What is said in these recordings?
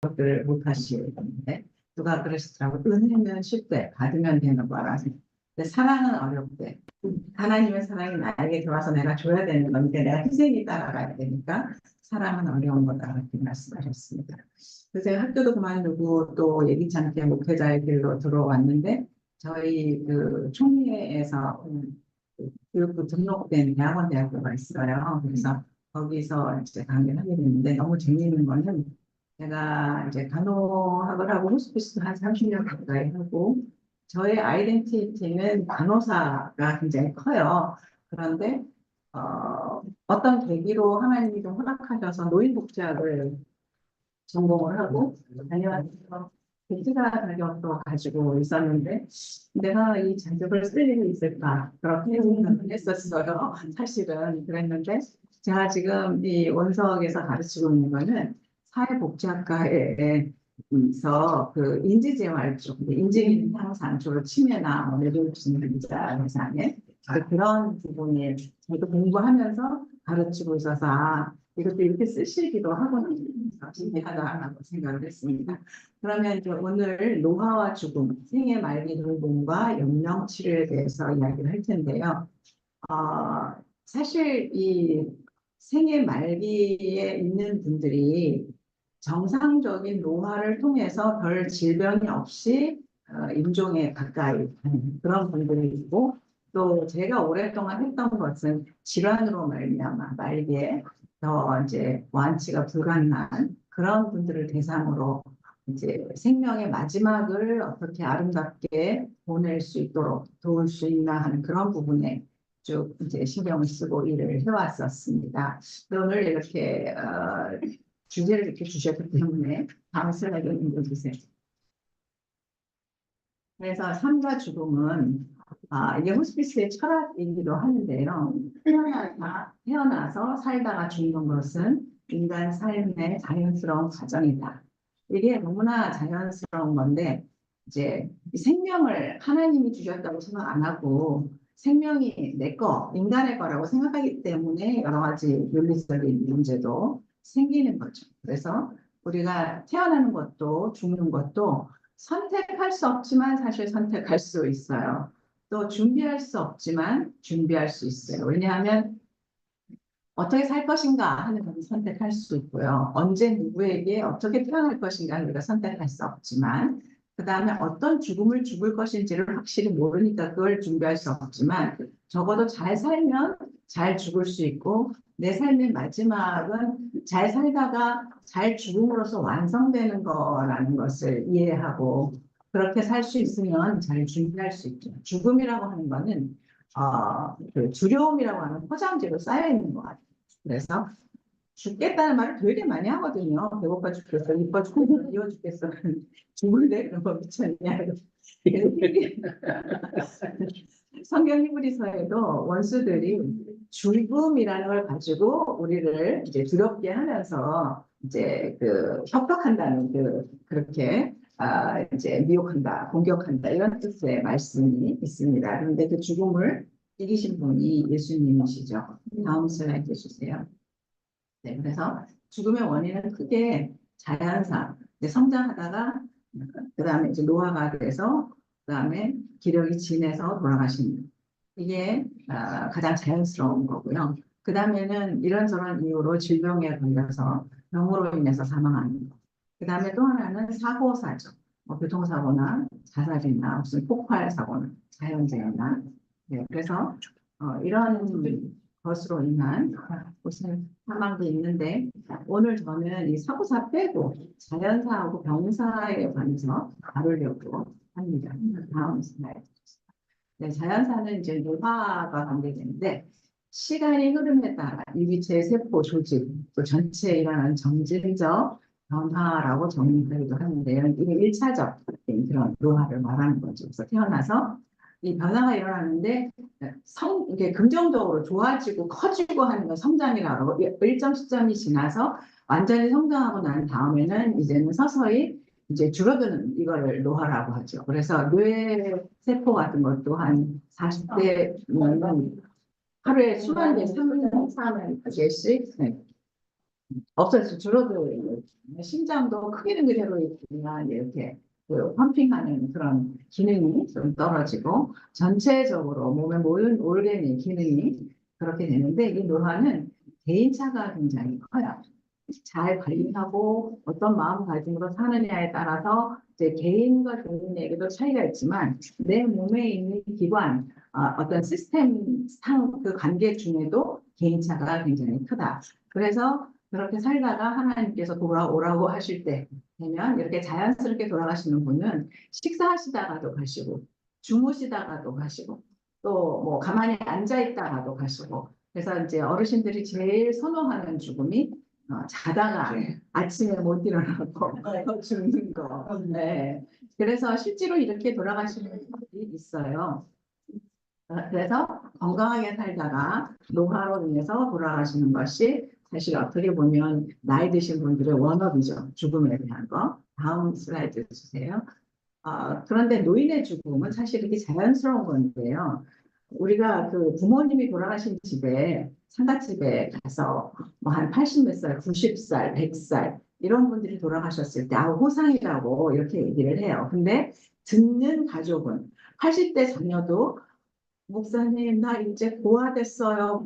것들을 못 하시는데 누가 그러시더라고. 은혜는 쉽대. 받으면 되는 거라. 근데 사랑은 어렵대. 하나님의 사랑이 나에게 들어와서 내가 줘야 되는 건데 내가 희생이 따라가야 되니까 사랑은 어려운 거다. 이렇게 말씀하셨습니다. 그래서 제가 학교도 그만두고 또 예기치 않게 목회자의 길로 들어왔는데 저희 그 총회에서 교육부 등록된 대학원대학교가 있어요. 그래서 거기서 이제 강의를 하게 됐는데 너무 재미있는 거는 제가 이제 간호학을 하고 호스피스도 한 30년 가까이 하고 저의 아이덴티티는 간호사가 굉장히 커요. 그런데 어떤 계기로 하나님이 좀 허락하셔서 노인복지학을 전공을 하고 다녀와서 복지사 자격도 가지고 있었는데 내가 이 자격을 쓸 일이 있을까 그렇게 생각을 했었어요. 사실은 그랬는데 제가 지금 이 원석에서 가르치고 있는 거는 사회복지학과에서 그 인지재활 쪽, 인지기능 향상 주로 치매나 뭐 뇌졸중 환자 대상에 그런 부분에 저도 공부하면서 가르치고 있어서 이것도 이렇게 쓰시기도 하고는 신기하다라고 생각을 했습니다. 그러면 이제 오늘 노화와 죽음, 생애 말기 돌봄과 영영 치료에 대해서 이야기를 할 텐데요. 사실 이 생애 말기에 있는 분들이 정상적인 노화를 통해서 별 질병이 없이 임종에 가까이 하는 그런 분들이 있고 또 제가 오랫동안 했던 것은 질환으로 말미암아 말기에 더 이제 완치가 불가능한 그런 분들을 대상으로 이제 생명의 마지막을 어떻게 아름답게 보낼 수 있도록 도울 수 있나 하는 그런 부분에 쭉 이제 신경을 쓰고 일을 해왔었습니다. 오늘 이렇게 주제를 이렇게 주셨기 때문에 다음 슬라이드 읽어주세요. 그래서 삶과 죽음은 이게 호스피스의 철학이기도 하는데요. 태어나서 살다가 죽는 것은 인간 삶의 자연스러운 과정이다. 이게 너무나 자연스러운 건데 이제 생명을 하나님이 주셨다고 생각 안 하고 생명이 내 거, 인간의 거라고 생각하기 때문에 여러 가지 윤리적인 문제도 생기는 거죠. 그래서 우리가 태어나는 것도 죽는 것도 선택할 수 없지만 사실 선택할 수 있어요. 또 준비할 수 없지만 준비할 수 있어요. 왜냐하면 어떻게 살 것인가 하는 것을 선택할 수 있고요. 언제 누구에게 어떻게 태어날 것인가 우리가 선택할 수 없지만 그 다음에 어떤 죽음을 죽을 것인지를 확실히 모르니까 그걸 준비할 수 없지만 적어도 잘 살면 잘 죽을 수 있고 내 삶의 마지막은 잘 살다가 잘 죽음으로써 완성되는 거라는 것을 이해하고 그렇게 살 수 있으면 잘 준비할 수 있죠. 죽음이라고 하는 거는 그 두려움이라고 하는 포장지로 쌓여 있는 것 같아요. 그래서 죽겠다는 말을 되게 많이 하거든요. 배고파 죽겠어, 이뻐 죽겠어, 이워 죽겠어. 죽을래? 그런 거 미쳤냐. 성경 히브리서에도 원수들이 죽음이라는 걸 가지고 우리를 이제 두렵게 하면서 이제 그 협박한다는 그렇게 이제 미혹한다, 공격한다 이런 뜻의 말씀이 있습니다. 그런데 그 죽음을 이기신 분이 예수님이시죠. 다음 슬라이드 주세요. 네, 그래서 죽음의 원인은 크게 자연상 성장하다가 그 다음에 이제 노화가 돼서 그 다음에 기력이 진해서 돌아가시는 이게 가장 자연스러운 거고요. 그 다음에는 이런저런 이유로 질병에 걸려서 병으로 인해서 사망하는 거. 그 다음에 또 하나는 사고사죠. 뭐 교통사고나 자살이나 무슨 폭발 사고나 자연재해나 네, 그래서 이런 것으로 인한 무슨 사망도 있는데 오늘 저는 이 사고사 빼고 자연사하고 병사에 관해서 다루려고 합니다. 다음 슬라이드. 네, 자연사는 이제 노화가 관계되는데 시간이 흐름에 따라 유기체 세포 조직 또 전체에 일어나는 정질적 변화라고 정의하기도 하는데요. 이게 1차적 그런 노화를 말하는 거죠. 그래서 태어나서 이 변화가 일어나는데 이게 긍정적으로 좋아지고 커지고 하는 건 성장이라고 하고 일정 시점이 지나서 완전히 성장하고 난 다음에는 이제는 서서히 이제 줄어드는 이거를 노화라고 하죠. 그래서 뇌 세포 같은 것도 한 40대면 하루에 수만 개, 3만 개씩 없어서 줄어들고 심장도 크기는 그대로 있지만 이렇게 그 펌핑하는 그런 기능이 좀 떨어지고 전체적으로 몸의 모든 올게의 기능이 그렇게 되는데 이 노화는 개인차가 굉장히 커요. 잘 관리하고 어떤 마음가짐으로 사느냐에 따라서 이제 개인과 개인에게도 차이가 있지만 내 몸에 있는 기관, 어떤 시스템 상 그 관계 중에도 개인차가 굉장히 크다. 그래서 그렇게 살다가 하나님께서 돌아오라고 하실 때 되면 이렇게 자연스럽게 돌아가시는 분은 식사하시다가도 가시고 주무시다가도 가시고 또 뭐 가만히 앉아 있다가도 가시고 그래서 이제 어르신들이 제일 선호하는 죽음이 자다가 아침에 못 일어나고 죽는 거. 네. 그래서 실제로 이렇게 돌아가시는 분들이 있어요. 그래서 건강하게 살다가 노화로 인해서 돌아가시는 것이 사실 어떻게 보면 나이 드신 분들의 워너비죠. 죽음에 대한 거. 다음 슬라이드 주세요. 그런데 노인의 죽음은 사실 이렇게 자연스러운 건데요. 우리가 그 부모님이 돌아가신 집에 상가집에 가서 뭐 한 80 몇 살, 90살, 100살 이런 분들이 돌아가셨을 때 호상이라고 이렇게 얘기를 해요. 근데 듣는 가족은 80대 자녀도 목사님, 나 이제 고아됐어요.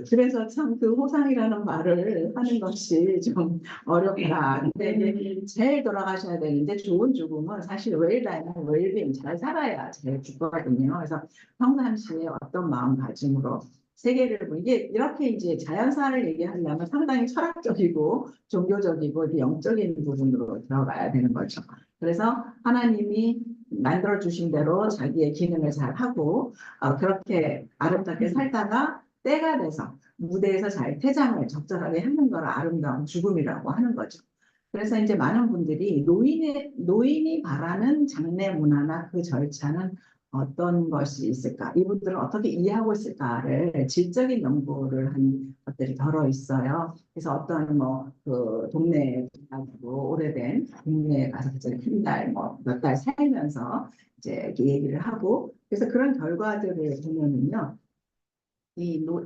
그래서 참 그 호상이라는 말을 하는 것이 좀 어렵다. 근데 이제 제일 돌아가셔야 되는데 좋은 죽음은 사실 웰다이나 웰빙 잘 살아야 제일 죽거든요. 그래서 평상시에 어떤 마음가짐으로 세계를 이게 이렇게 이제 자연사를 얘기하려면 상당히 철학적이고 종교적이고 영적인 부분으로 들어가야 되는 거죠. 그래서 하나님이 만들어 주신 대로 자기의 기능을 잘 하고 그렇게 아름답게 살다가 때가 돼서 무대에서 잘 퇴장을 적절하게 하는 걸 아름다운 죽음이라고 하는 거죠. 그래서 이제 많은 분들이 노인이 바라는 장례 문화나 그 절차는 어떤 것이 있을까? 이분들은 어떻게 이해하고 있을까를 질적인 연구를 한 것들이 덜어 있어요. 그래서 어떤 뭐 그 동네에 가지고 오래된 동네에 가서 한 달, 뭐 몇 달 살면서 이제 이렇게 얘기를 하고 그래서 그런 결과들을 보면은요.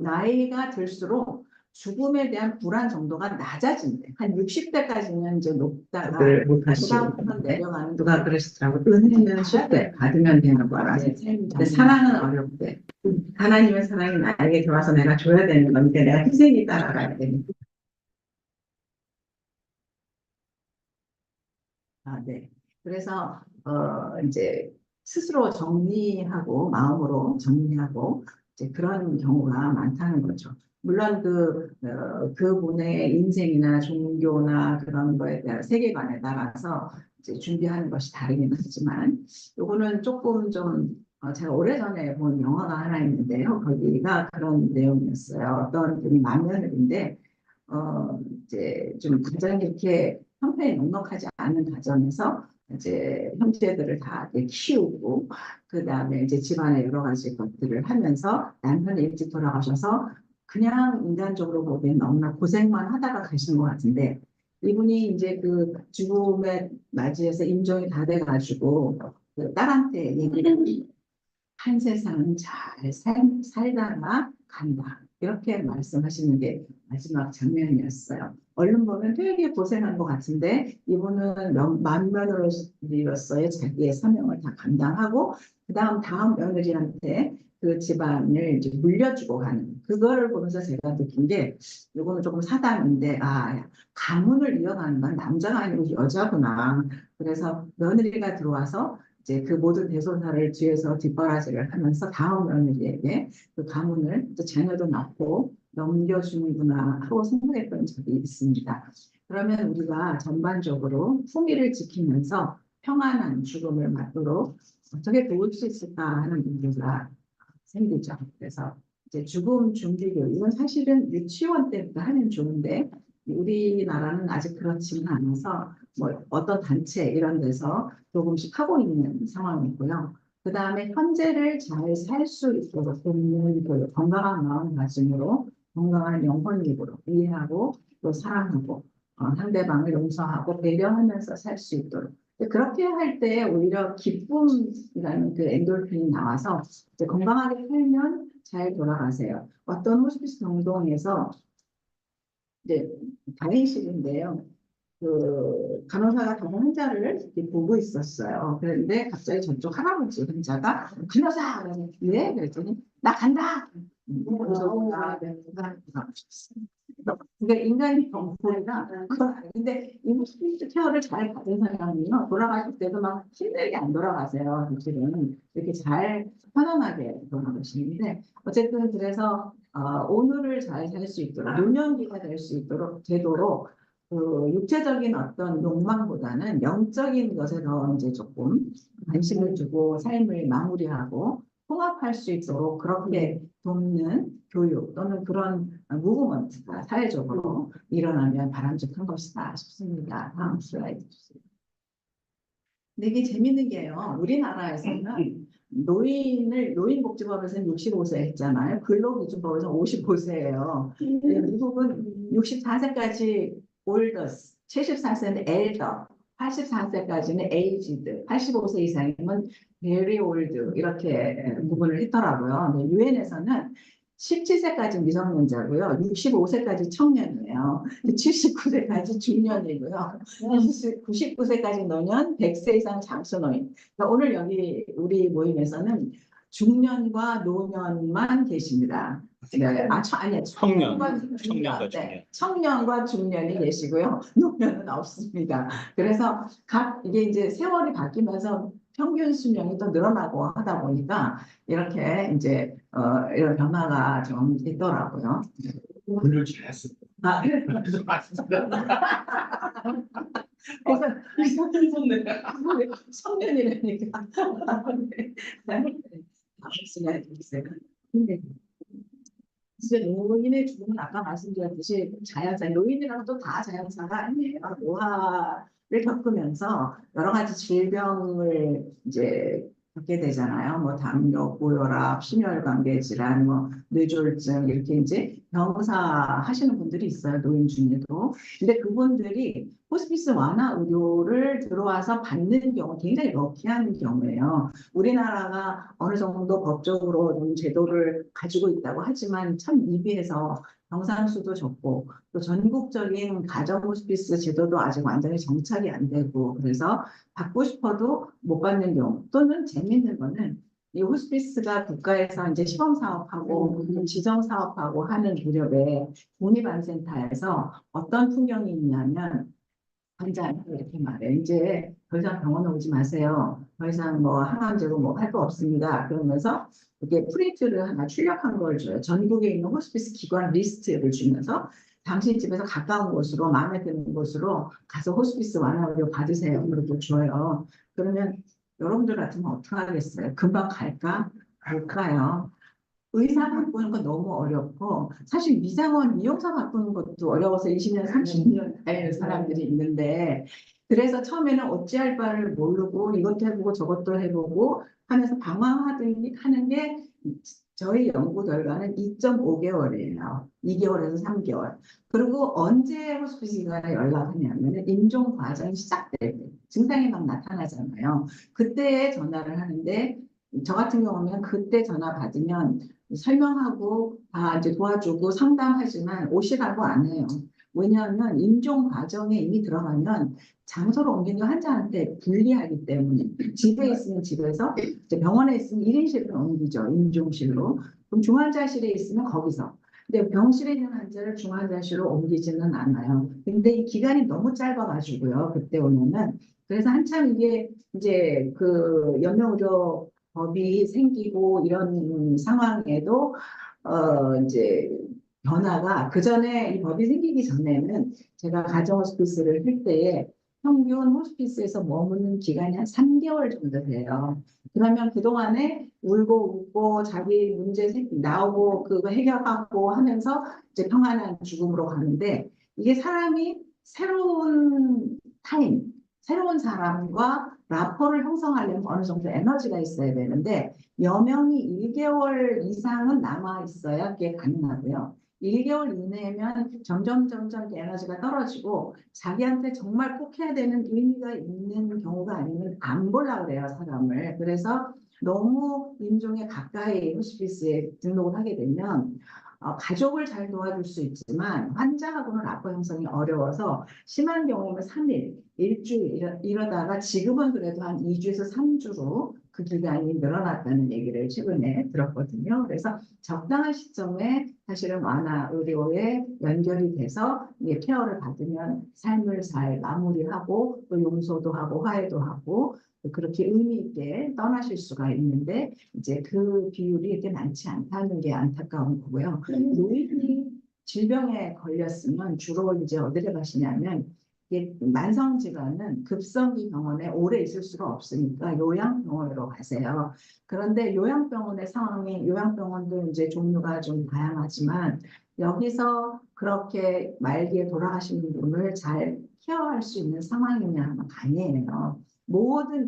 나이가 들수록 죽음에 대한 불안 정도가 낮아진대. 한 60대까지는 이제 높다가 그다음부터 내려가는 누가 그러시더라고. 은혜는 쉽대 받으면 되는 거라. 근데 사랑은 어렵대. 하나님의 사랑이 나에게 들어와서 내가 줘야 되는 건데 내가 희생이 따라가야 되니까. 네. 그래서 이제 스스로 정리하고 마음으로 정리하고 이제 그런 경우가 많다는 거죠. 물론 그분의 인생이나 종교나 그런 거에 대한 세계관에 따라서 이제 준비하는 것이 다르긴 하지만 요거는 조금 좀 제가 오래전에 본 영화가 하나 있는데요. 거기가 그런 내용이었어요. 어떤 분이 맏며느리인데 이제 좀 가장 이렇게 형편이 넉넉하지 않은 가정에서 이제 형제들을 다 이렇게 키우고 그 다음에 이제 집안의 여러 가지 것들을 하면서 남편이 일찍 돌아가셔서 그냥 인간적으로 보기엔 너무나 고생만 하다가 가신 것 같은데 이분이 이제 그 죽음에 맞이해서 임종이 다 돼가지고 그 딸한테 얘기를 한 세상은 잘 살다가 간다. 이렇게 말씀하시는 게 마지막 장면이었어요. 얼른 보면 되게 고생한 것 같은데 이분은 맏며느리로서의 자기의 사명을 다 감당하고 그다음 다음 며느리한테 그 집안을 이제 물려주고 가는 그거를 보면서 제가 느낀 게 이거는 조금 사담인데 가문을 이어가는 건 남자가 아니고 여자구나. 그래서 며느리가 들어와서 이제 그 모든 대소사를 뒤에서 뒷바라지를 하면서 다음 며느리에게 그 가문을 또 자녀도 낳고 넘겨주는구나 하고 생각했던 적이 있습니다. 그러면 우리가 전반적으로 품위를 지키면서 평안한 죽음을 맞도록 어떻게 도울 수 있을까 하는 문제가 생기죠. 그래서 이제 죽음 준비 교육은 사실은 유치원 때부터 하면 좋은데 우리나라는 아직 그렇지는 않아서 뭐 어떤 단체 이런 데서 조금씩 하고 있는 상황이고요. 그 다음에 현재를 잘 살 수 있도록 돕는 그 건강한 마음가짐으로 건강한 영혼력으로 이해하고 또 사랑하고 상대방을 용서하고 배려하면서 살 수 있도록 그렇게 할 때 오히려 기쁨이라는 그 엔돌핀이 나와서 이제 건강하게 살면 잘 돌아가세요. 어떤 호스피스 병동에서 이제 다행실인데요. 그 간호사가 다른 환자를 이렇게 보고 있었어요. 그런데 갑자기 저쪽 할아버지 환자가 간호사! 그러더니 왜? 그랬더니 나 간다! 그래서 내가 그러니까 인간이 병고이나 근데 이 스피드 케어를 잘 받은 사람은요 돌아가실 때도 막 힘들게 안 돌아가세요. 사실은 이렇게 잘 편안하게 돌아가시는데 어쨌든 그래서 오늘을 잘 살 수 있도록 노년기가 될 수 있도록 되도록 그 육체적인 어떤 욕망보다는 영적인 것에 더 이제 조금 관심을 두고 삶을 마무리하고 통합할 수 있도록 그렇게 돕는 교육 또는 그런 무브먼트가 사회적으로 일어나면 바람직한 것이다 싶습니다. 다음 슬라이드 주세요. 근데 이게 재밌는 게요. 우리나라에서는 노인복지법에서는 65세 했잖아요. 근로기준법에서는 55세예요. 미국은 64세까지 올더스, 74세는 엘더, 84세까지는 에이지드, 85세 이상이면 베리 올드 이렇게 구분을 했더라고요. 유엔에서는 17세까지 미성년자고요. 65세까지 청년이에요. 79세까지 중년이고요. 99세까지 노년, 100세 이상 장수노인. 그러니까 오늘 여기 우리 모임에서는 중년과 노년만 계십니다. 네, 아니요. 청년과 중년. 네, 청년과 중년이 계시고요. 노년은 없습니다. 그래서 이게 이제 세월이 바뀌면서 평균 수명이 또 늘어나고 하다 보니까 이렇게 이제 이런 변화가 좀 있더라고요. 오늘 잘했습니다. 그래서 맞습니다. 그래서 청년이라니까. 진짜 노인의 죽음은 아까 말씀드렸듯이 자연사, 노인이라는 또 다 자연사가 아니에요. 노화를 겪으면서 여러 가지 질병을 이제 겪게 되잖아요. 뭐 당뇨, 고혈압, 심혈관계 질환, 뭐 뇌졸중 이렇게 이제 병사 하시는 분들이 있어요. 노인 중에도. 근데 그분들이 호스피스 완화 의료를 들어와서 받는 경우 굉장히 럭키한 경우예요. 우리나라가 어느 정도 법적으로 좀 제도를 가지고 있다고 하지만 참 미비해서 병상 수도 적고 또 전국적인 가정 호스피스 제도도 아직 완전히 정착이 안 되고 그래서 받고 싶어도 못 받는 경우 또는 재밌는 거는 이 호스피스가 국가에서 이제 시범 사업하고 지정 사업하고 하는 무렵에 국립암센터에서 어떤 풍경이 있냐면 환자한테 이렇게 말해. 이제 더 이상 병원에 오지 마세요. 더 이상 뭐 항암제로 뭐 할 거 없습니다. 그러면서 이렇게 프린트를 하나 출력한 걸 줘요. 전국에 있는 호스피스 기관 리스트를 주면서 당신 집에서 가까운 곳으로 마음에 드는 곳으로 가서 호스피스 완화 의료 받으세요. 그렇게 줘요. 그러면 여러분들 같으면 어떻게 하겠어요? 금방 갈까? 갈까요? 의사 바꾸는 건 너무 어렵고 사실 미장원 미용사 바꾸는 것도 어려워서 20년 30년 다니는 사람들이 있는데 그래서 처음에는 어찌할 바를 모르고 이것도 해보고 저것도 해보고 하면서 방황하던 하는 게 저희 연구 결과는 2.5개월이에요. 2개월에서 3개월. 그리고 언제 호스피스가 연락하냐면 임종 과정이 시작될 때 증상이 막 나타나잖아요. 그때 전화를 하는데 저 같은 경우는 그때 전화 받으면 설명하고 다 이제 도와주고 상담하지만 오시라고 안 해요. 왜냐하면 임종 과정에 이미 들어가면 장소를 옮기는 환자한테 불리하기 때문에 집에 있으면 집에서 이제 병원에 있으면 1인실로 옮기죠. 임종실로. 그럼 중환자실에 있으면 거기서. 근데 병실에 있는 환자를 중환자실로 옮기지는 않아요. 근데 이 기간이 너무 짧아가지고요. 그때 오면은. 그래서 한참 이게 이제 그 연명의료 법이 생기고 이런 상황에도 이제 변화가 그 전에 이 법이 생기기 전에는 제가 가정 호스피스를 할 때에 평균 호스피스에서 머무는 기간이 한 3개월 정도 돼요. 그러면 그동안에 울고 웃고 자기 문제 나오고 그거 해결하고 하면서 이제 평안한 죽음으로 가는데 이게 사람이 새로운 타임, 새로운 사람과 라포를 형성하려면 어느 정도 에너지가 있어야 되는데 여명이 1개월 이상은 남아 있어야 그게 가능하고요. 1개월 이내면 점점 에너지가 떨어지고 자기한테 정말 꼭 해야 되는 의미가 있는 경우가 아니면 안 보려고 그래요, 사람을. 그래서 너무 임종에 가까이 호스피스에 등록을 하게 되면 가족을 잘 도와줄 수 있지만 환자하고는 rapport 형성이 어려워서 심한 경우는 3일, 일주일 이러다가 지금은 그래도 한 2주에서 3주로 그 기간이 늘어났다는 얘기를 최근에 들었거든요. 그래서 적당한 시점에 사실은 완화 의료에 연결이 돼서 이게 케어를 받으면 삶을 잘 마무리하고 또 용서도 하고 화해도 하고 그렇게 의미 있게 떠나실 수가 있는데 이제 그 비율이 이렇게 많지 않다는 게 안타까운 거고요. 노인이 질병에 걸렸으면 주로 이제 어디를 가시냐면 이게 만성질환은 급성기 병원에 오래 있을 수가 없으니까 요양병원으로 가세요. 그런데 요양병원의 상황이 요양병원도 이제 종류가 좀 다양하지만 여기서 그렇게 말기에 돌아가시는 분을 잘 케어할 수 있는 상황이냐 아니에요.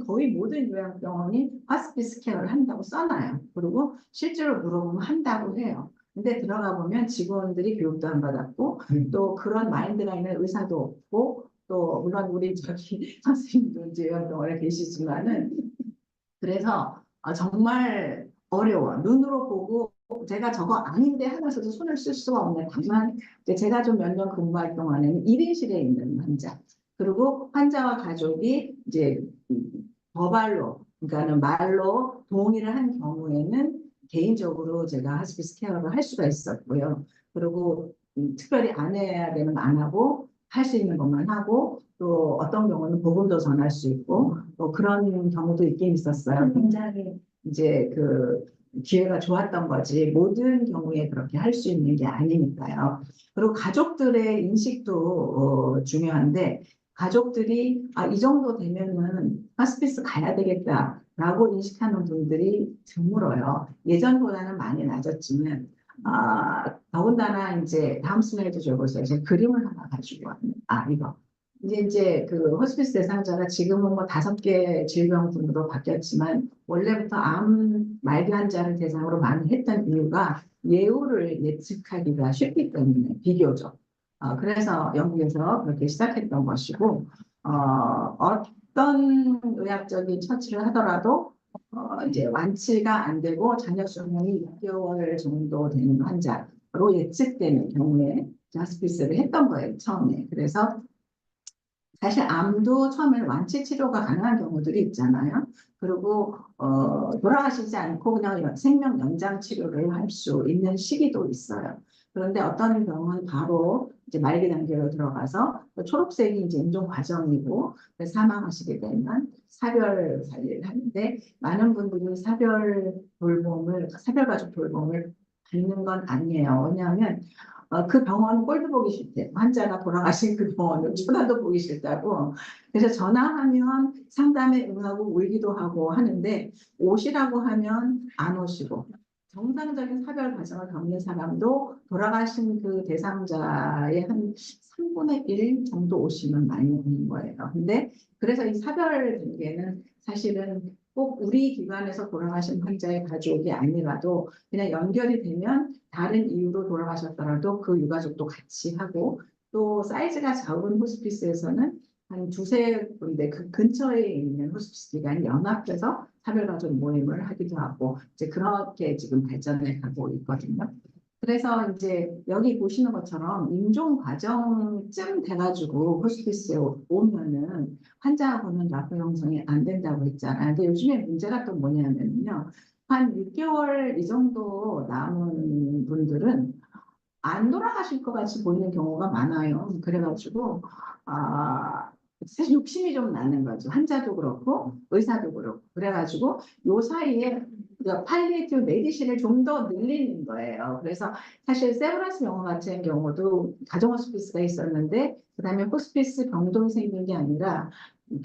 거의 모든 요양병원이 호스피스 케어를 한다고 써놔요. 그리고 실제로 물어보면 한다고 해요. 근데 들어가 보면 직원들이 교육도 안 받았고 또 그런 마인드가 있는 의사도 없고 또 물론 우리 저기 선생님도 이제 요양병원에 계시지만은 그래서 정말 어려워. 눈으로 보고 제가 저거 아닌데 하면서도 손을 쓸 수가 없는. 다만 이제 제가 좀 몇 년 근무할 동안에는 1인실에 있는 환자 그리고 환자와 가족이 이제 버발로 그러니까는 말로 동의를 한 경우에는 개인적으로 제가 하스피스 케어를 할 수가 있었고요. 그리고 특별히 안 해야 되는 안 하고 할 수 있는 것만 하고 또 어떤 경우는 복음도 전할 수 있고 또 그런 경우도 있긴 있었어요. 굉장히 이제 그 기회가 좋았던 거지 모든 경우에 그렇게 할 수 있는 게 아니니까요. 그리고 가족들의 인식도 중요한데 가족들이 이 정도 되면은 호스피스 가야 되겠다라고 인식하는 분들이 드물어요. 예전보다는 많이 낮았지만 더군다나 이제 다음 슬라이드 줘보세요. 제가 그림을 하나 가지고 왔네요. 이거. 이제 그 호스피스 대상자가 지금은 뭐 5개 질병군으로 바뀌었지만 원래부터 암 말기 환자를 대상으로 많이 했던 이유가 예후를 예측하기가 쉽기 때문에 비교적. 그래서 영국에서 그렇게 시작했던 것이고 어떤 의학적인 처치를 하더라도 이제 완치가 안 되고 잔여 수명이 6개월 정도 되는 환자로 예측되는 경우에 호스피스를 했던 거예요, 처음에. 그래서 사실 암도 처음에는 완치 치료가 가능한 경우들이 있잖아요. 그리고 돌아가시지 않고 그냥 생명 연장 치료를 할 수 있는 시기도 있어요. 그런데 어떤 경우는 바로 이제 말기 단계로 들어가서 초록색이 이제 임종 과정이고 사망하시게 되면 사별 관리를 하는데 많은 분들이 사별가족 돌봄을 받는 건 아니에요. 왜냐하면 그 병원 꼴도 보기 싫대. 환자가 돌아가신 그 병원을 쳐다도 보기 싫다고. 그래서 전화하면 상담에 응하고 울기도 하고 하는데 오시라고 하면 안 오시고 정상적인 사별 과정을 겪는 사람도 돌아가신 그 대상자의 한 3분의 1 정도 오시면 많이 오는 거예요. 근데 그래서 이 사별 단계는 사실은 꼭 우리 기관에서 돌아가신 환자의 가족이 아니라도 그냥 연결이 되면 다른 이유로 돌아가셨더라도 그 유가족도 같이 하고 또 사이즈가 작은 호스피스에서는 한 두세 군데 그 근처에 있는 호스피스 기관이 연합해서 사별가족 모임을 하기도 하고 이제 그렇게 지금 발전해 가고 있거든요. 그래서 이제 여기 보시는 것처럼 임종 과정쯤 돼가지고 호스피스에 오면은 환자하고는 rapport 형성이 안 된다고 했잖아요. 근데 요즘에 문제가 또 뭐냐면요. 한 6개월 이 정도 남은 분들은 안 돌아가실 것 같이 보이는 경우가 많아요. 그래가지고 사실 욕심이 좀 나는 거죠. 환자도 그렇고 의사도 그렇고 그래가지고 요 사이에 팔리에이티브 메디신을 좀 더 늘리는 거예요. 그래서 사실 세브란스 병원 같은 경우도 가정 호스피스가 있었는데 그다음에 호스피스 병동이 생긴 게 아니라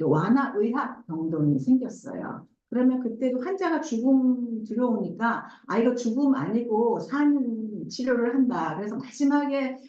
완화 의학 병동이 생겼어요. 그러면 그때도 환자가 죽음 들어오니까 이거 죽음 아니고 산 치료를 한다. 그래서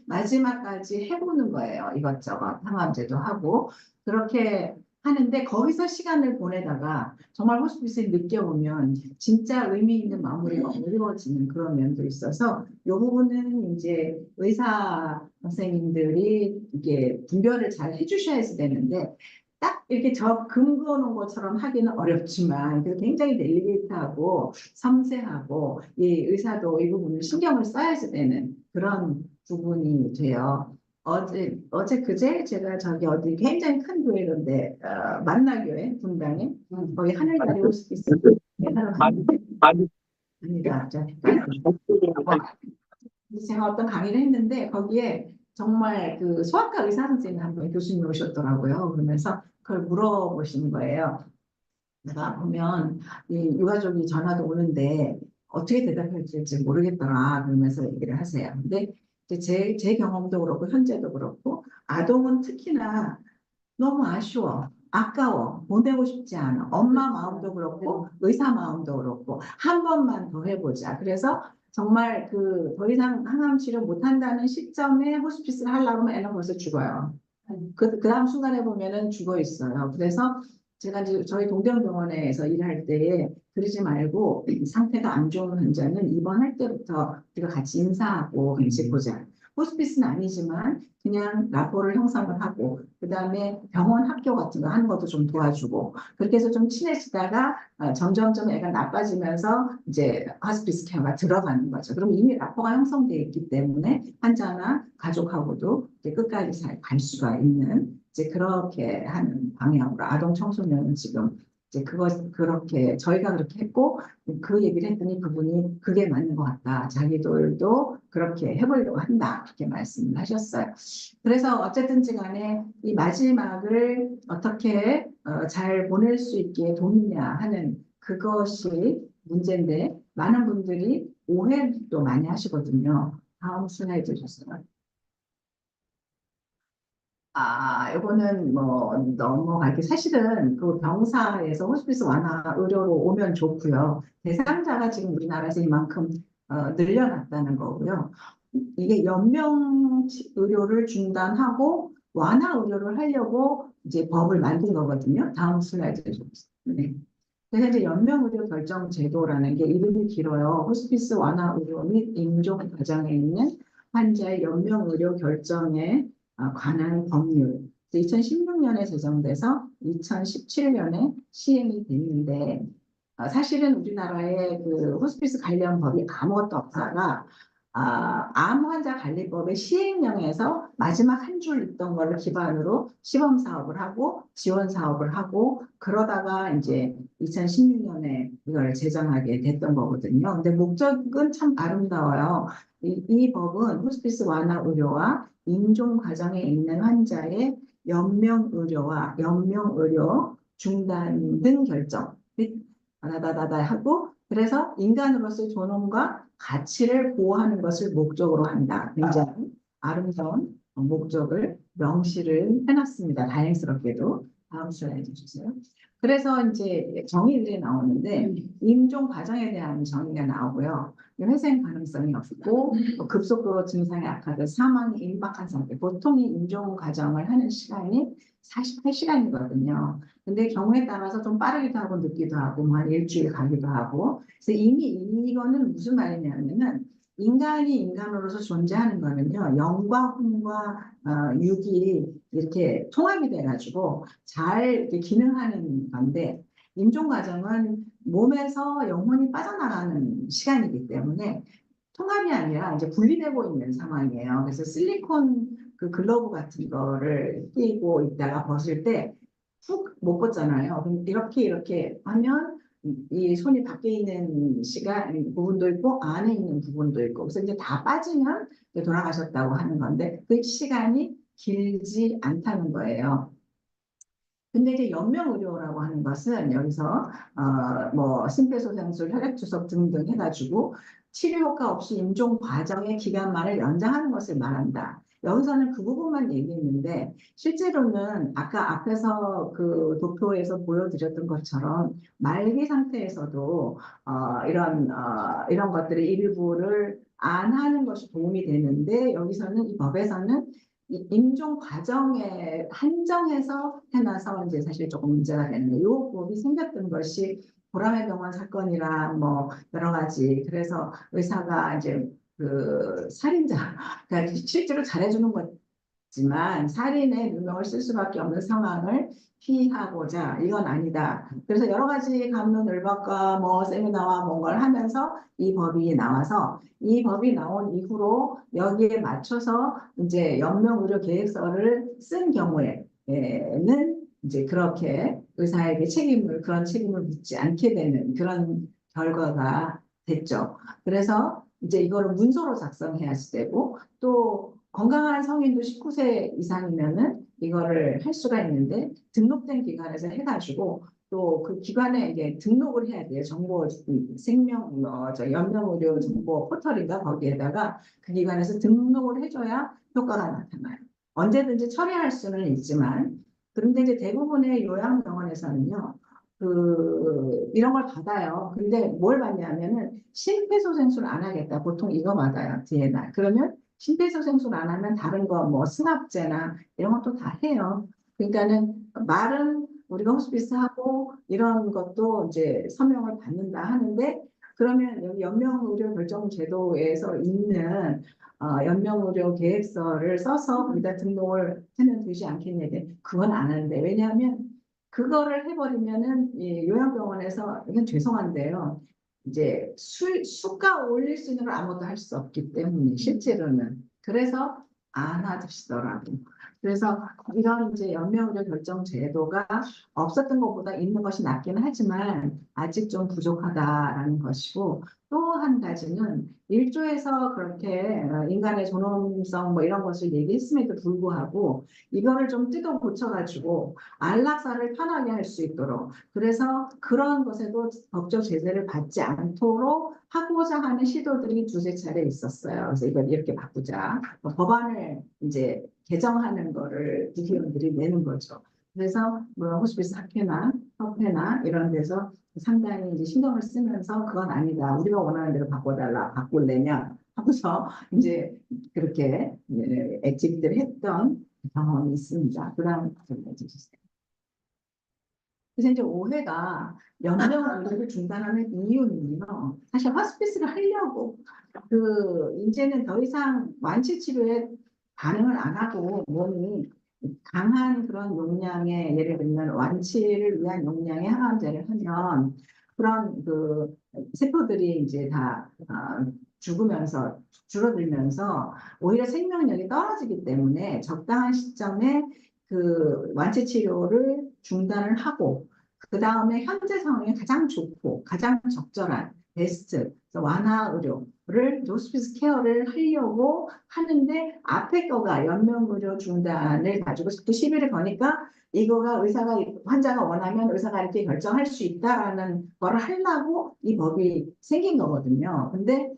마지막까지 해보는 거예요. 이것저것 항암제도 하고 그렇게 하는데 거기서 시간을 보내다가 정말 호스피스에 늦게 오면 진짜 의미 있는 마무리가 어려워지는 그런 면도 있어서 이 부분은 이제 의사 선생님들이 이게 분별을 잘 해주셔야 되는데 딱 이렇게 저 금그어 놓은 것처럼 하기는 어렵지만 그 굉장히 델리게이트하고 섬세하고 이 의사도 이 부분을 신경을 써야 되는 그런 부분이 돼요. 어제 그제 제가 저기 어디 굉장히 큰 교회던데 만나교회 분당에 거기 하늘나리 호스피스 하러 갔는데 아니다 제가 어떤 강의를 했는데 거기에 정말 그 소아과 의사 선생님 한 분 교수님 오셨더라고요. 그러면서 그걸 물어보시는 거예요. 내가 보면 이 유가족이 전화도 오는데 어떻게 대답해야 될지 모르겠더라 그러면서 얘기를 하세요. 근데 이제 제 경험도 그렇고 현재도 그렇고 아동은 특히나 너무 아쉬워. 아까워. 보내고 싶지 않아. 엄마 마음도 그렇고, 의사 마음도 그렇고, 한 번만 더 해보자. 그래서 정말 그 더 이상 항암 치료 못한다는 시점에 호스피스를 하려고 하면 애는 벌써 죽어요. 그 다음 순간에 보면은 죽어 있어요. 그래서 제가 이제 저희 동대병원에서 일할 때에 그러지 말고 상태가 안 좋은 환자는 입원할 때부터 우리가 같이 인사하고 같이 보자. 호스피스는 아니지만 그냥 라포를 형성을 하고 그다음에 병원 학교 같은 거 하는 것도 좀 도와주고 그렇게 해서 좀 친해지다가 점점점 애가 나빠지면서 이제 호스피스 케어가 들어가는 거죠. 그럼 이미 라포가 형성되어 있기 때문에 환자나 가족하고도 이제 끝까지 잘 갈 수가 있는 이제 그렇게 하는 방향으로 아동 청소년은 지금 이제 그렇게 저희가 그렇게 했고 그 얘기를 했더니 그분이 그게 맞는 것 같다. 자기들도 그렇게 해보려고 한다. 그렇게 말씀을 하셨어요. 그래서 어쨌든지 간에 이 마지막을 어떻게 잘 보낼 수 있게 돕냐 하는 그것이 문제인데 많은 분들이 오해도 많이 하시거든요. 다음 슬라이드 주세요. 이거는 뭐 넘어갈게. 사실은 그 병사에서 호스피스 완화 의료로 오면 좋고요. 대상자가 지금 우리나라에서 이만큼 늘려났다는 거고요. 이게 연명 의료를 중단하고 완화 의료를 하려고 이제 법을 만든 거거든요. 다음 슬라이드 좀 보세요. 네. 그래서 이제 연명 의료 결정 제도라는 게 이름이 길어요. 호스피스 완화 의료 및 임종 과정에 있는 환자의 연명 의료 결정에 관한 법률. 2016년에 제정돼서 2017년에 시행이 됐는데 사실은 우리나라에 그 호스피스 관련 법이 아무것도 없다가 암 환자 관리법의 시행령에서 마지막 한 줄 있던 거를 기반으로 시범 사업을 하고 지원 사업을 하고 그러다가 이제 2016년에 이걸 제정하게 됐던 거거든요. 근데 목적은 참 아름다워요. 이 법은 호스피스 완화 의료와 임종 과정에 있는 환자의 연명 의료와 연명 의료 중단 등 결정 다다다다 하고 그래서 인간으로서의 존엄과 가치를 보호하는 것을 목적으로 한다. 굉장히 아름다운 목적을 명시를 해놨습니다. 다행스럽게도. 다음 슬라이드 주세요. 그래서 이제 정의들이 나오는데 임종 과정에 대한 정의가 나오고요. 회생 가능성이 없고 급속도로 증상이 악화돼 사망이 임박한 상태. 보통 이 임종 과정을 하는 시간이 48시간이거든요. 근데 경우에 따라서 좀 빠르기도 하고 늦기도 하고 뭐 한 일주일 가기도 하고 그래서 이미 이거는 무슨 말이냐면은 인간이 인간으로서 존재하는 거는요 영과 혼과 육이 이렇게 통합이 돼가지고 잘 이렇게 기능하는 건데 임종 과정은 몸에서 영혼이 빠져나가는 시간이기 때문에 통합이 아니라 이제 분리되고 있는 상황이에요. 그래서 실리콘 그 글러브 같은 거를 끼고 있다가 벗을 때 훅 못 벗잖아요. 그럼 이렇게 하면 이 손이 밖에 있는 시간 부분도 있고 안에 있는 부분도 있고 그래서 이제 다 빠지면 이제 돌아가셨다고 하는 건데 그 시간이 길지 않다는 거예요. 근데 이제 연명의료라고 하는 것은 여기서 뭐 심폐소생술, 혈액주석 등등 해가지고 치료 효과 없이 임종 과정의 기간만을 연장하는 것을 말한다. 여기서는 그 부분만 얘기했는데 실제로는 아까 앞에서 그 도표에서 보여드렸던 것처럼 말기 상태에서도 이런 것들의 일부를 안 하는 것이 도움이 되는데 여기서는 이 법에서는 임종 과정에 한정해서 해놔서 이제 사실 조금 문제가 되는 거예요. 이 법이 생겼던 것이 보라매 병원 사건이랑 뭐 여러 가지 그래서 의사가 이제 그 살인자 그러니까 실제로 잘해주는 거지만 살인의 누명을 쓸 수밖에 없는 상황을 피하고자 이건 아니다. 그래서 여러 가지 갑론을박과 뭐 세미나와 뭔가를 하면서 이 법이 나와서 이 법이 나온 이후로 여기에 맞춰서 이제 연명의료 계획서를 쓴 경우에는 이제 그렇게 의사에게 그런 책임을 묻지 않게 되는 그런 결과가 됐죠. 그래서 이제 이거를 문서로 작성해야 되고 또 건강한 성인도 19세 이상이면은 이거를 할 수가 있는데 등록된 기관에서 해가지고 또 그 기관에 이게 등록을 해야 돼요. 정보 연명의료 정보 포털인가 거기에다가 그 기관에서 등록을 해줘야 효과가 나타나요. 언제든지 처리할 수는 있지만 그런데 이제 대부분의 요양병원에서는요. 이런 걸 받아요. 근데 뭘 받냐면은 심폐소생술 안 하겠다. 보통 이거 받아요. 뒤에나. 그러면 심폐소생술 안 하면 다른 거 뭐 승합제나 이런 것도 다 해요. 그러니까는 말은 우리가 호스피스하고 이런 것도 이제 서명을 받는다 하는데 그러면 여기 연명의료결정제도에서 있는 연명의료 계획서를 써서 거기다 등록을 하면 되지 않겠냐. 그건 안 하는데 왜냐하면 그거를 해버리면은 이 요양병원에서 이건 죄송한데요. 이제 수가 올릴 수 있는 걸 아무것도 할 수 없기 때문에 실제로는 그래서 안 하시더라고. 그래서 이런 이제 연명의료 결정 제도가 없었던 것보다 있는 것이 낫기는 하지만 아직 좀 부족하다라는 것이고 또 한 가지는 일조에서 그렇게 인간의 존엄성 뭐 이런 것을 얘기했음에도 불구하고 이거를 좀 뜯어 고쳐가지고 안락사를 편하게 할 수 있도록 그래서 그런 것에도 법적 제재를 받지 않도록 하고자 하는 시도들이 두세 차례 있었어요. 그래서 이걸 이렇게 바꾸자. 법안을 이제 개정하는 거를 국회의원들이 내는 거죠. 그래서 뭐 호스피스 학회나 협회나 이런 데서 상당히 이제 신경을 쓰면서 그건 아니다. 우리가 원하는 대로 바꿔달라. 바꿀래면 하고서 이제 그렇게 액티비티를 했던 경험이 있습니다. 그다음 주세요. 그래서 이제 오해가 연명 의료를 중단하는 이유는요. 사실 호스피스를 하려고 이제는 더 이상 완치 치료에 반응을 안 하고 몸이 강한 그런 용량의 예를 들면 완치를 위한 용량의 항암제를 하면 그런 세포들이 이제 다 죽으면서 줄어들면서 오히려 생명력이 떨어지기 때문에 적당한 시점에 완치 치료를 중단을 하고 그 다음에 현재 상황이 가장 좋고 가장 적절한 베스트 완화 의료를 호스피스 케어를 하려고 하는데 앞에 거가 연명의료 중단을 가지고 또 시비를 거니까 이거가 환자가 원하면 의사가 이렇게 결정할 수 있다라는 거를 하려고 이 법이 생긴 거거든요. 근데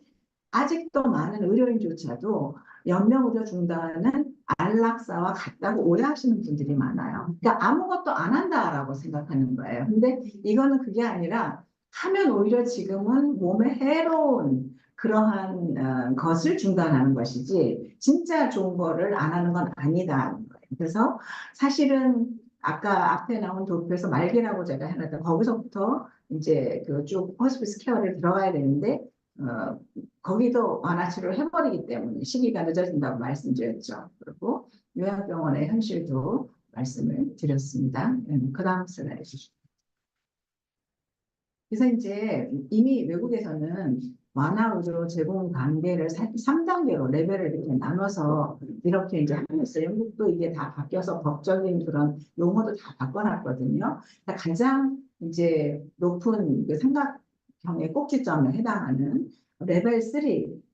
아직도 많은 의료인조차도 연명의료 중단은 안락사와 같다고 오해하시는 분들이 많아요. 그러니까 아무것도 안 한다라고 생각하는 거예요. 근데 이거는 그게 아니라 하면 오히려 지금은 몸에 해로운 그러한 것을 중단하는 것이지 진짜 좋은 거를 안 하는 건 아니다. 그래서 사실은 아까 앞에 나온 도표에서 말기라고 제가 해놨던 거기서부터 이제 쭉 호스피스 케어를 들어가야 되는데 거기도 완화치료를 해버리기 때문에 시기가 늦어진다고 말씀드렸죠. 그리고 요양병원의 현실도 말씀을 드렸습니다. 그 다음 슬라이드 주시죠. 그래서 이제 이미 외국에서는 완화 의료 제공 단계를 3단계로 레벨을 이렇게 나눠서 이렇게 이제 하고 있어요. 영국도 이게 다 바뀌어서 법적인 그런 용어도 다 바꿔놨거든요. 그러니까 가장 이제 높은 삼각형의 꼭지점에 해당하는 레벨 3,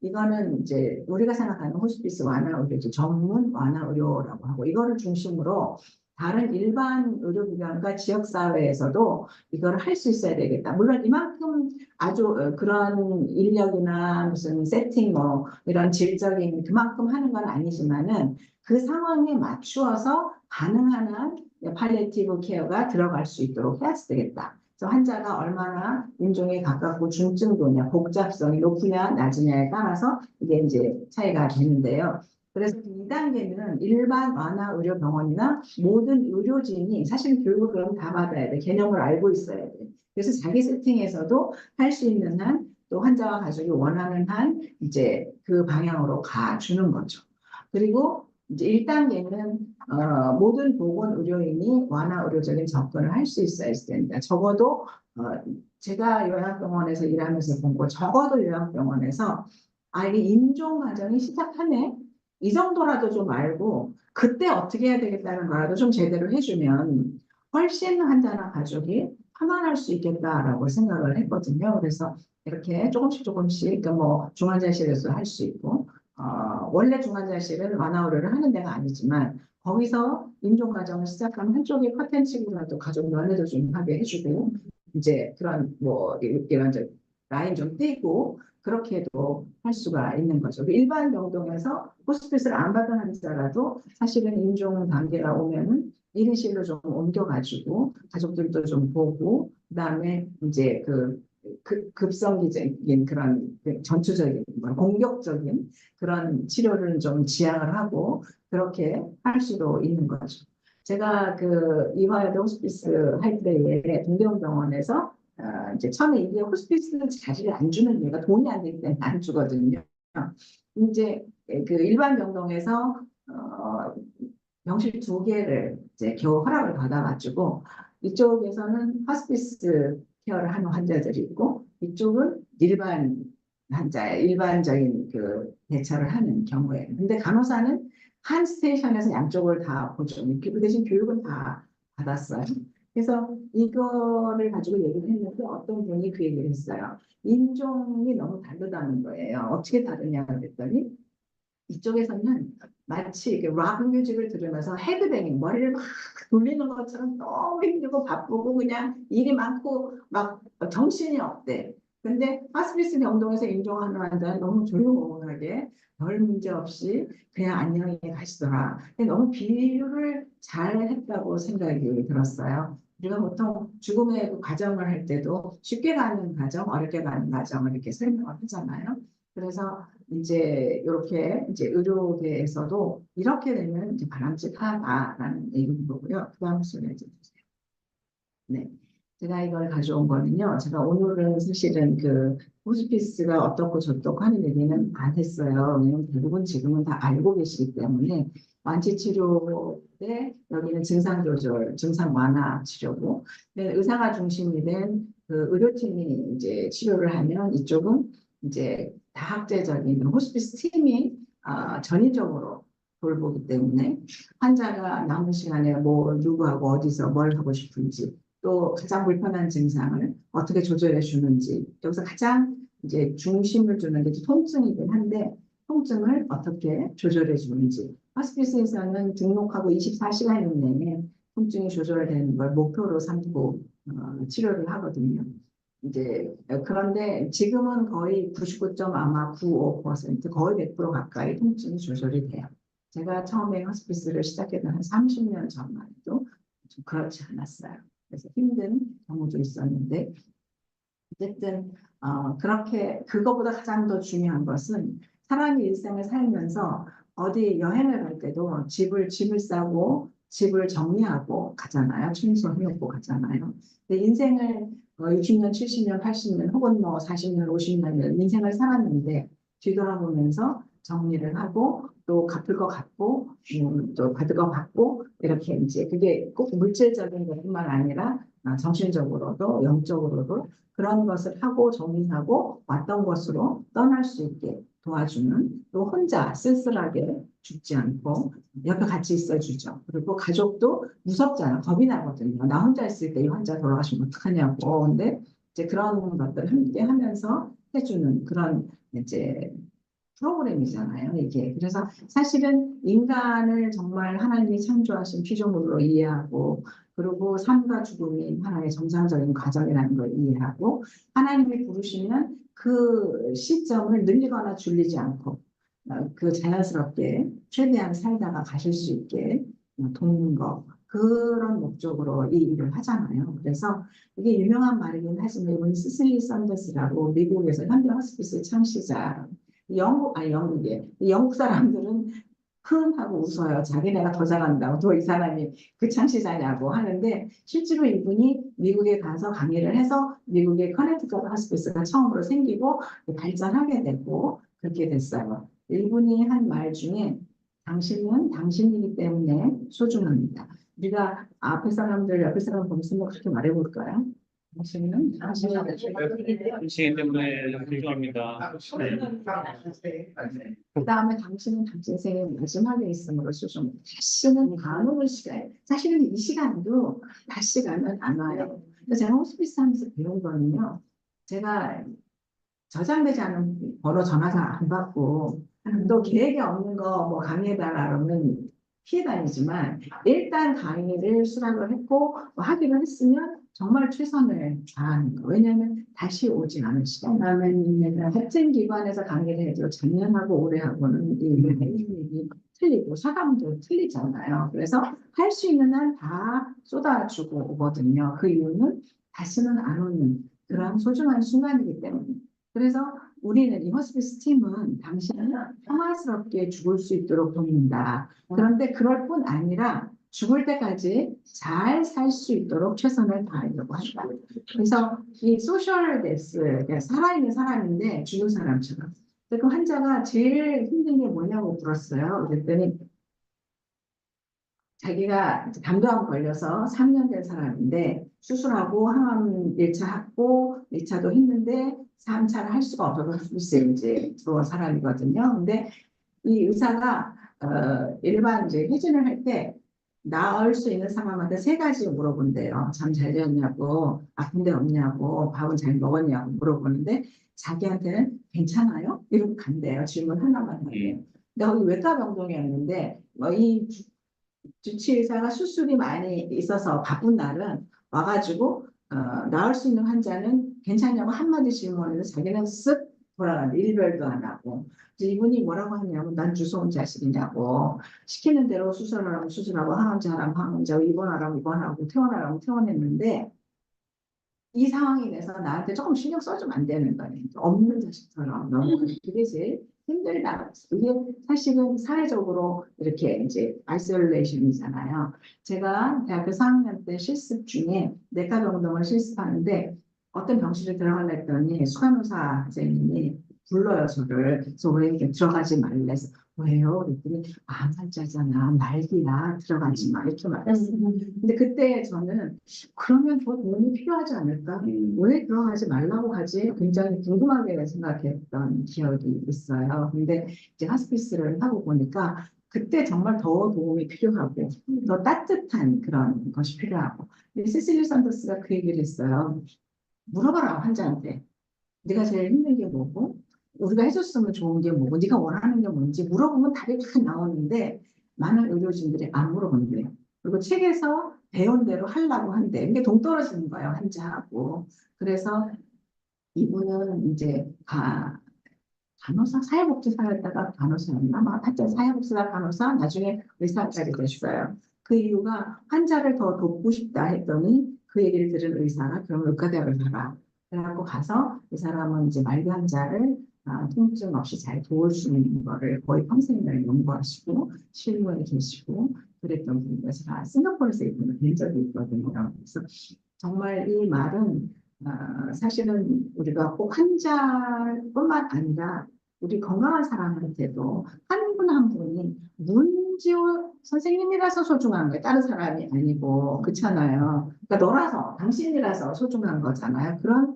이거는 이제 우리가 생각하는 호스피스 완화 의료, 전문 완화 의료라고 하고 이거를 중심으로 다른 일반 의료기관과 지역사회에서도 이걸 할 수 있어야 되겠다. 물론 이만큼 아주 그런 인력이나 무슨 세팅 뭐 이런 질적인 그만큼 하는 건 아니지만은 그 상황에 맞추어서 가능한 한 팔리에이티브 케어가 들어갈 수 있도록 해야 되겠다. 그래서 환자가 얼마나 임종에 가깝고 중증도냐, 복잡성이 높으냐, 낮으냐에 따라서 이게 이제 차이가 되는데요. 그래서 2단계는 일반 완화 의료병원이나 모든 의료진이 사실 교육을 그럼 다 받아야 돼. 개념을 알고 있어야 돼. 그래서 자기 세팅에서도 할 수 있는 한, 또 환자와 가족이 원하는 한, 이제 그 방향으로 가주는 거죠. 그리고 이제 1단계는 모든 보건 의료인이 완화 의료적인 접근을 할 수 있어야 됩니다. 적어도 제가 요양병원에서 일하면서 본 거, 적어도 요양병원에서 이게 임종 과정이 시작하네. 이 정도라도 좀 알고 그때 어떻게 해야 되겠다는 거라도 좀 제대로 해주면 훨씬 환자나 가족이 편안할 수 있겠다라고 생각을 했거든요. 그래서 이렇게 조금씩 조금씩, 그러니까 뭐 중환자실에서 할 수 있고, 원래 중환자실은 완화 의료를 하는 데가 아니지만 거기서 임종 과정을 시작하면 한쪽에 컨텐츠라도 가족 면회도 좀 하게 해주고, 이제 그런 뭐 이런 라인 좀 떼고 그렇게도 할 수가 있는 거죠. 일반 병동에서 호스피스를 안 받은 환자라도 사실은 임종 단계가 오면은 1인실로 좀 옮겨가지고 가족들도 좀 보고, 그다음에 이제 급성기적인 그런 전투적인 공격적인 그런 치료를 좀 지향을 하고 그렇게 할 수도 있는 거죠. 제가 이화여대 호스피스 할 때에 동대문병원에서 이제 처음에 이게 호스피스 자리를 안 주는 이유가 돈이 안 되기 때문에 안 주거든요. 이제 일반 병동에서 병실 2개를 이제 겨우 허락을 받아가지고 이쪽에서는 호스피스 케어를 하는 환자들이 있고 이쪽은 일반적인 대처를 하는 경우에. 근데 간호사는 한 스테이션에서 양쪽을 다 보죠. 그 대신 교육은 다 받았어요. 그래서 이거를 가지고 얘기를 했는데 어떤 분이 그 얘기를 했어요. 인종이 너무 다르다는 거예요. 어떻게 다르냐 그랬더니 이쪽에서는 마치 락 뮤직을 들으면서 헤드뱅잉, 머리를 막 돌리는 것처럼 너무 힘들고 바쁘고 그냥 일이 많고 막 정신이 없대. 근데 하스피스 병동에서 임종하는 환자는 너무 조용하게 별 문제 없이 그냥 안녕히 가시더라. 근데 너무 비유를 잘 했다고 생각이 들었어요. 우리가 보통 죽음의 과정을 할 때도 쉽게 가는 과정, 어렵게 가는 과정을 이렇게 설명을 하잖아요. 그래서 이제 이렇게 이제 의료계에서도 이렇게 되면 이제 바람직하다라는 얘기인 거고요. 그 다음 슬라이드 주세요. 네. 제가 이걸 가져온 거는요. 제가 오늘은 사실은 호스피스가 어떻고 저떻고 하는 얘기는 안 했어요. 왜냐면 대부분 지금은 다 알고 계시기 때문에 완치 치료 때 여기는 증상 조절, 증상 완화 치료고, 의사가 중심이 된 의료팀이 이제 치료를 하면 이쪽은 이제 다학제적인 호스피스 팀이 전인적으로 돌보기 때문에 환자가 남은 시간에 뭐 누구하고 어디서 뭘 하고 싶은지 또 가장 불편한 증상을 어떻게 조절해 주는지 여기서 가장 이제 중심을 두는 게 통증이긴 한데 통증을 어떻게 조절해 주는지 호스피스에서는 등록하고 24시간 이내에 통증이 조절되는 걸 목표로 삼고 치료를 하거든요. 이제 그런데 지금은 거의 99.95% 거의 100% 가까이 통증이 조절이 돼요. 제가 처음에 호스피스를 시작했던 한 30년 전만 해도 좀 그렇지 않았어요. 그래서 힘든 경우도 있었는데 어쨌든 그렇게 그거보다 가장 더 중요한 것은 사람이 일생을 살면서 어디 여행을 갈 때도 짐을 싸고 집을 정리하고 가잖아요. 청소해놓고 가잖아요. 근데 인생을 60년, 70년, 80년 혹은 뭐 40년, 50년 인생을 살았는데 뒤돌아보면서 정리를 하고 또 갚을 거 갚고 또 받을 거 받고 이렇게 이제 그게 꼭 물질적인 것뿐만 아니라 정신적으로도 영적으로도 그런 것을 하고 정리하고 왔던 것으로 떠날 수 있게 도와주는, 또 혼자 쓸쓸하게 죽지 않고 옆에 같이 있어주죠. 그리고 가족도 무섭잖아. 겁이 나거든요. 나 혼자 있을 때 이 환자 돌아가시면 어떡하냐고. 근데 이제 그런 것들을 함께 하면서 해주는 그런 이제 프로그램이잖아요, 이게. 그래서 사실은 인간을 정말 하나님이 창조하신 피조물로 이해하고, 그리고 삶과 죽음이 하나의 정상적인 과정이라는 걸 이해하고, 하나님이 부르시면 그 시점을 늘리거나 줄이지 않고, 자연스럽게 최대한 살다가 가실 수 있게 돕는 거. 그런 목적으로 이 일을 하잖아요. 그래서 이게 유명한 말이긴 하지만 이분 시슬리 썬더스라고 미국에서 현대 호스피스 창시자 영국에 영국 사람들은 하고 웃어요. 자기네가 더 잘한다고. 또 이 사람이 그 창시자냐고 하는데 실제로 이분이 미국에 가서 강의를 해서 미국의 커네티컷 하스피스가 처음으로 생기고 발전하게 되고 그렇게 됐어요. 이분이 한 말 중에 당신은 당신이기 때문에 소중합니다. 우리가 앞에 사람들, 옆에 사람 보면서 그렇게 말해볼까요? 당신은 당신 때문에 필요합니다. 그 다음에 당신은 당신 생의 마지막에 있음으로써 좀 다시는 안 오는 시간. 사실은 이 시간도 다시 가면 안 와요. 그래서 제가 호스피스 하면서 배운 거는요. 제가 저장되지 않은 번호 전화가 안 받고 또 계획이 없는 거 뭐 강의해달라 그러면 피해 다니지만 일단 강의를 수락을 했고 뭐 하기로 했으면 정말 최선을 다하는 거. 왜냐하면 다시 오지 않을 시간. 같은 기관에서 강의를 해도 작년하고 올해하고는 이 틀리고 사감도 틀리잖아요. 그래서 할 수 있는 한 다 쏟아주고 오거든요. 그 이유는 다시는 안 오는 그런 소중한 순간이기 때문에. 그래서 우리는 이 호스피스 팀은 당신은 평화스럽게 죽을 수 있도록 돕는다. 그런데 그럴 뿐 아니라 죽을 때까지 잘 살 수 있도록 최선을 다하려고 한다. 그래서 이 소셜 데스, 그러니까 살아있는 사람인데 죽은 사람처럼. 그 환자가 제일 힘든 게 뭐냐고 물었어요. 그랬더니 자기가 담도암 걸려서 3년 된 사람인데 수술하고 항암 1차 했고 2차도 했는데 3차를 할 수가 없어서 호스피스에 이제 들어온 사람이거든요. 근데 이 의사가 일반 이제 회진을 할 때 나을 수 있는 사람한테 세 가지 물어본대요. 잠 잘 잤냐고, 아픈 데 없냐고, 밥은 잘 먹었냐고 물어보는데 자기한테는 괜찮아요? 이러고 간대요. 질문 하나만 하면. 근데 거기 외과 병동이었는데 이 주치 의사가 수술이 많이 있어서 바쁜 날은 와가지고 나을 수 있는 환자는 괜찮냐고 한마디 질문해서 자기는 쓱 돌아가는데 일별도 안 하고 이제 이분이 뭐라고 하냐면 난 주소온 자식이냐고 시키는 대로 수술하라면 수술하고 항암자라면 항암자고 입원하라면 입원하고 퇴원하라면 퇴원했는데 이 상황이 돼서 나한테 조금 신경 써주면 안 되는 거예요. 없는 자식처럼 너무 그게 제일 힘들다. 이게 사실은 사회적으로 이렇게 이제 아이솔레이션이잖아요. 제가 대학교 4학년 때 실습 중에 내과 병동을 실습하는데 어떤 병실에 들어가려 했더니 수간호사 선생님이 불러요 저를. 그래서 왜 이렇게 들어가지 말래서 왜요? 그랬더니 암 환자잖아 말기야 들어가지 마 이렇게 말했어요. 근데 그때 저는 그러면 더 도움이 필요하지 않을까? 왜 들어가지 말라고 하지? 굉장히 궁금하게 생각했던 기억이 있어요. 근데 이제 하스피스를 하고 보니까 그때 정말 더 도움이 필요하고 더 따뜻한 그런 것이 필요하고 세실리 산더스가 그 얘기를 했어요. 물어봐라 환자한테. 네가 제일 힘든 게 뭐고 우리가 해줬으면 좋은 게 뭐고 네가 원하는 게 뭔지 물어보면 답이 다 나오는데 많은 의료진들이 안 물어본대요. 그리고 책에서 배운 대로 하려고 한대. 이게 동떨어지는 거예요 환자하고. 그래서 이분은 이제 간호사 사회복지사였다가 간호사였나 하여튼 사회복지사 간호사 나중에 의사까지 됐어요. 그 이유가 환자를 더 돕고 싶다 했더니 그 얘기를 들은 의사가 그럼 의과대학을 가라. 그래갖고 가서 이 사람은 이제 말기 환자를 통증 없이 잘 도울 수 있는 거를 거의 평생을 연구하시고 실무에 계시고 그랬던 분이어서 싱가포르에서 이분을 뵌 적이 있거든요. 그래서 정말 이 말은 사실은 우리가 꼭 환자뿐만 아니라 우리 건강한 사람한테도 한 분 한 분이 문지호 선생님이라서 소중한 거예요. 다른 사람이 아니고 그렇잖아요. 그러니까 너라서 당신이라서 소중한 거잖아요. 그런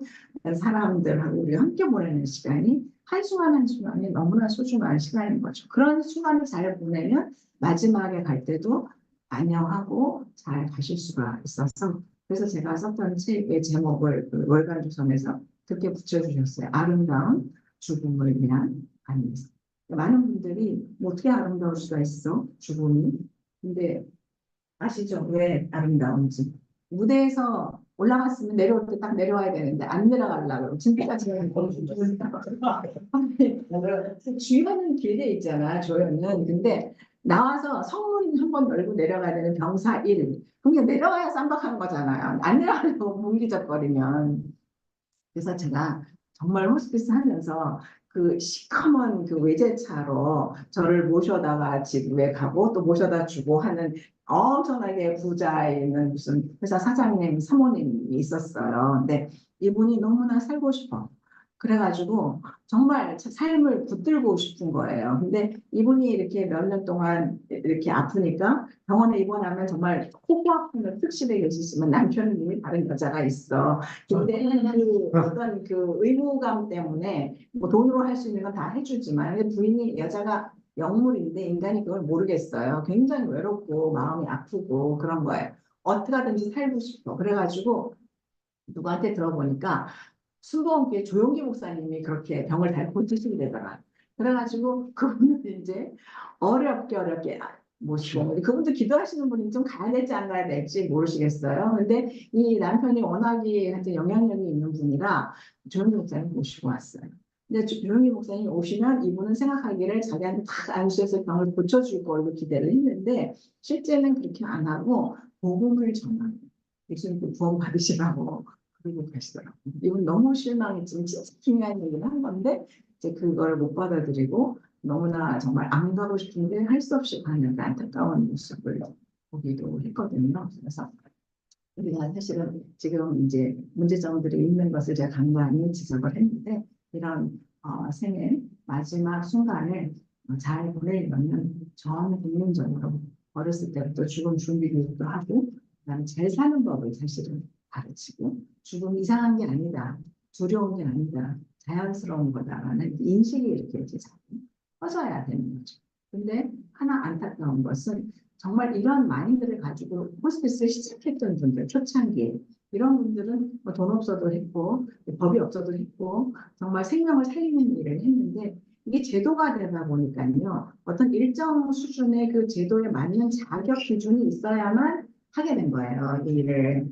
사람들하고 우리 함께 보내는 시간이 한순간 한순간이 너무나 소중한 시간인 거죠. 그런 순간을 잘 보내면 마지막에 갈 때도 안녕하고 잘 가실 수가 있어서 그래서 제가 썼던 책의 제목을 그 월간 조선에서 그렇게 붙여주셨어요. 아름다운 죽음을 위한 안에서. 많은 분들이 뭐 어떻게 아름다울 수가 있어? 죽음이. 근데 아시죠? 왜 아름다운지. 무대에서 올라갔으면 내려올 때 딱 내려와야 되는데 안 내려가려고 진짜 지금 주연은 길게 있잖아 조연은. 근데 나와서 성문 한 번 열고 내려가야 되는 병사 1. 그냥 내려와야 쌈박한 거잖아요. 안 내려가려고 문기적거리면. 그래서 제가 정말 호스피스 하면서 그 시커먼 그 외제차로 저를 모셔다가 집에 가고 또 모셔다 주고 하는 엄청나게 부자 있는 무슨 회사 사장님, 사모님이 있었어요. 근데 이분이 너무나 살고 싶어. 그래가지고 정말 삶을 붙들고 싶은 거예요. 근데 이분이 이렇게 몇 년 동안 이렇게 아프니까 병원에 입원하면 정말 코고 아픈 특실에 계시지만 남편이 다른 여자가 있어. 근데 그 어떤 그 의무감 때문에 뭐 돈으로 할 수 있는 건 다 해주지만 근데 부인이 여자가 영물인데 인간이 그걸 모르겠어요. 굉장히 외롭고 마음이 아프고 그런 거예요. 어떻게 하든지 살고 싶어. 그래가지고 누구한테 들어보니까 순복음교회 조용기 목사님이 그렇게 병을 잘 고치신대더라. 그래가지고 그분은 이제 어렵게 모시고 그분도 기도하시는 분이 좀 가야 될지 안 가야 될지 모르시겠어요. 근데 이 남편이 워낙에 하여튼 영향력이 있는 분이라 조용기 목사님 모시고 왔어요. 근데 조용기 목사님 오시면 이분은 생각하기를 자기한테 딱 안수해서 병을 고쳐줄 걸로 기대를 했는데 실제는 그렇게 안 하고 복음을 전하고 예수님께 구원 받으시라고 그러고 가시더라고요. 이분 너무 실망했지만 진짜 중요한 얘기를 한 건데 이제 그걸 못 받아들이고 너무나 정말 안 가고 싶은데 할 수 없이 가는 그 안타까운 모습을 보기도 했거든요. 그래서 우리가 사실은 지금 이제 문제점들이 있는 것을 제가 간간히 지적을 했는데 이런 생애 마지막 순간을 잘 보내려면 전 국민적으로 어렸을 때부터 죽음 준비 교육도 하고 그다음에 잘 사는 법을 사실은 가르치고 죽음 이상한 게 아니다. 두려운 게 아니다. 자연스러운 거다라는 인식이 이렇게 이제 자꾸 퍼져야 되는 거죠. 근데 하나 안타까운 것은 정말 이런 마인드를 가지고 호스피스를 시작했던 분들, 초창기에 이런 분들은 뭐돈 없어도 했고 법이 없어도 했고 정말 생명을 살리는 일을 했는데 이게 제도가 되다 보니까요. 어떤 일정 수준의 그 제도에 맞는 자격 기준이 있어야만 하게 된 거예요. 이 일을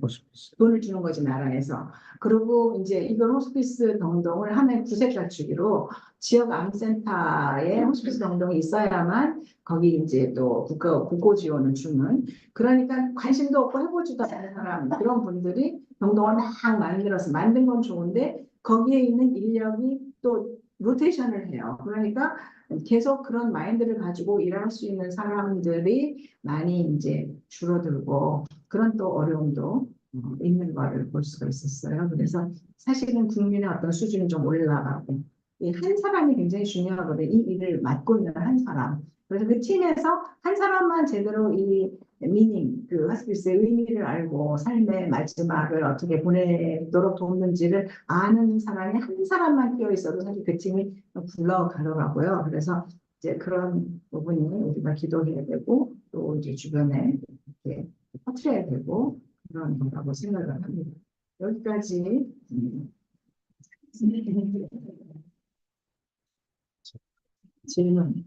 돈을 주는 거지 나라에서. 그리고 이제 이걸 호스피스 병동을 하나의 구색 갖추기로 지역 암센터에 호스피스 병동이 있어야만 거기 이제 또 국고 지원을 주는 그러니까 관심도 없고 해보지도 않은 사람 그런 분들이 병동을 막 만들어서 만든 건 좋은데 거기에 있는 인력이 또 로테이션을 해요. 그러니까 계속 그런 마인드를 가지고 일할 수 있는 사람들이 많이 이제 줄어들고 그런 또 어려움도 있는 거를 볼 수가 있었어요. 그래서 사실은 국민의 어떤 수준이 좀 올라가고 이 한 사람이 굉장히 중요하거든요. 이 일을 맡고 있는 한 사람. 그래서 그 팀에서 한 사람만 제대로 이 미닝, 그 하스피스의 의미를 알고 삶의 마지막을 어떻게 보내도록 돕는지를 아는 사람이 한 사람만 끼어 있어도 사실 그 팀이 굴러가더라고요. 그래서 이제 그런 부분이 우리가 기도해야 되고 또 이제 주변에 이렇게 퍼뜨려야 되고 그런 거라고 생각을 합니다. 여기까지 질문.